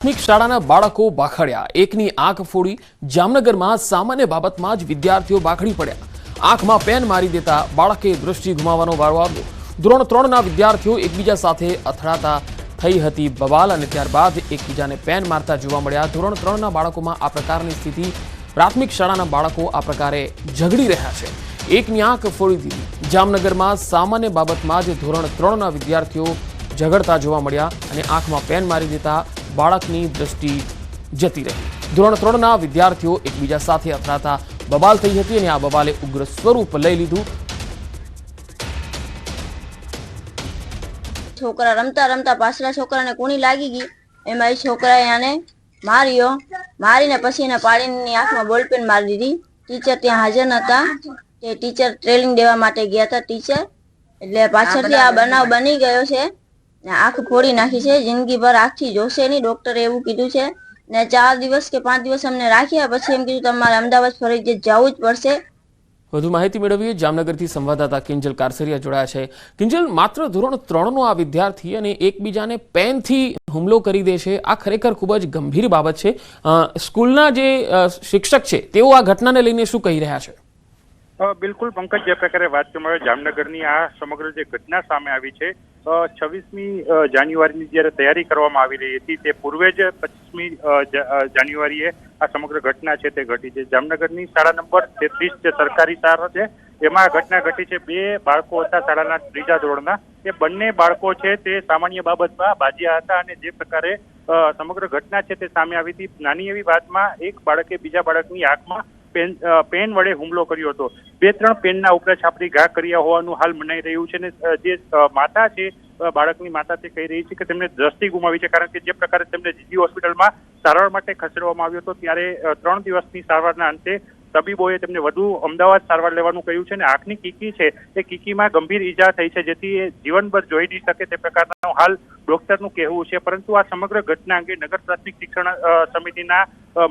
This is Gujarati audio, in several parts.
પ્રાથમિક શાળાના બાળકો બાખડ્યા, એકની આંખ ફોડી। જામનગરમાં સામાન્ય બાબતમાં જ વિદ્યાર્થીઓ બાખડી પડ્યા। આંખમાં પેન મારી દેતા બાળકે દૃષ્ટિ ગુમાવવાનો વારો આવ્યો। ધોરણ 3ના વિદ્યાર્થીઓ એકબીજા સાથે અથડાતા થઈ હતી બવાલ અને ત્યારબાદ એકબીજાને પેન મારતા જોવા મળ્યા। ધોરણ 3ના બાળકોમાં આ પ્રકારની સ્થિતિ। પ્રાથમિક શાળાના બાળકો આ પ્રકારે ઝઘડી રહ્યા છે। એકની આંખ ફોડી દીધી। જામનગરમાં સામાન્ય બાબતમાં જ ધોરણ 3ના વિદ્યાર્થીઓ ઝઘડતા જોવા મળ્યા અને આંખમાં પેન મારી દેતા બાળકની દૃષ્ટિ જતી રહી। ધોરણ 3ના વિદ્યાર્થીઓ એકબીજા સાથે અથડાતા બબાલ થઈ હતી અને આ બબાલે ઉગ્ર સ્વરૂપ લઈ લીધું। છોકરા રમતા રમતા પાછલા છોકરાને કુણી લાગી ગઈ, એમાં એ છોકરાએ આને માર્યો। મારીને પછી એને પાડીને આંખમાં બોલપેન મારી દીધી। ટીચર ત્યાં હાજર નહોતા, તે ટીચર ટ્રેનિંગ દેવા માટે ગયા હતા ટીચર, એટલે પાછળથી આ બનાવ બની ગયો છે। આંખ ફોડી નાખી છે, જિંદગીભર આંખથી જોશે નહીં, ડોક્ટરે એવું કીધું છે। ને 4 દિવસ કે 5 દિવસ અમને રાખ્યા, પછી એમ કીધું તમારે અમદાવાદ ફરજિયાત જવું જ પડશે। વધુ માહિતી મેળવીએ। જામનગરથી સંવાદદાતા કિંજલ કારસરિયા જોડાયા છે। કિંજલ, માત્ર ધોરણ 3નો આ વિદ્યાર્થી અને એકબીજાને પેનથી હુમલો કરી દે છે, આ ખરેખર ખૂબ જ ગંભીર બાબત છે। સ્કૂલના જે શિક્ષક છે તેઓ આ ઘટનાને લઈને શું કહી રહ્યા છે? બિલકુલ પંકજ, જે પ્રકારે વાત કરવામાં આવે જામનગરની આ સમગ્ર જે ઘટના સામે આવી છે, 26મી જાન્યુઆરીની જ્યારે તૈયારી કરવામાં આવી રહી હતી તે પૂર્વે જ 25મી જાન્યુઆરીએ આ સમગ્ર ઘટના છે તે ઘટી છે। જામનગરની શાળા નંબર 33 જે સરકારી શાળા છે એમાં આ ઘટના ઘટી છે। 2 બાળકો હતા શાળાના 3જા ધોરણના। એ બંને બાળકો છે તે સામાન્ય બાબતમાં બાજ્યા હતા અને જે પ્રકારે સમગ્ર ઘટના છે તે સામે આવી હતી, નાની એવી વાતમાં એક બાળકે બીજા બાળકની આંખમાં પેન વડે હુમલો કર્યો હતો। 2-3 પેનના ઉપર છાપરી ઘા કર્યા હોવાનું હાલ મનાઈ રહ્યું છે ને જે માતા છે, બાળકની માતા તે કહી રહી છે કે તેમને દ્રષ્ટિ ગુમાવી છે, કારણ કે જે પ્રકારે તેમને જીજી હોસ્પિટલમાં સારવાર માટે ખસેડવામાં આવ્યો હતો ત્યારે 3 દિવસની સારવારના અંતે તબીબોએ તેમને વધુ અમદાવાદ સારવાર લેવાનું કહ્યું છે અને આંખની કીકી છે એ કીકીમાં ગંભીર ઈજા થઈ છે, જેથી એ જીવનભર જોઈ નહીં શકે તે પ્રકારનું હાલ ડોક્ટરનું કહેવું છે। પરંતુ આ સમગ્ર ઘટના અંગે નગર પ્રાથમિક શિક્ષણ સમિતિના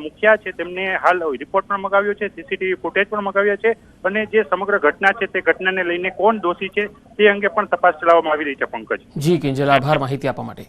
મુખિયા છે તેમને હાલ રિપોર્ટ પણ મંગાવ્યો છે, સીસીટીવી ફૂટેજ પણ મંગાવ્યા છે અને જે સમગ્ર ઘટના છે તે ઘટનાને લઈને કોણ દોષી છે તે અંગે પણ તપાસ ચલાવવામાં આવી રહી છે। પંકજ, જી કિંજલ, આભાર માહિતી આપવા માટે।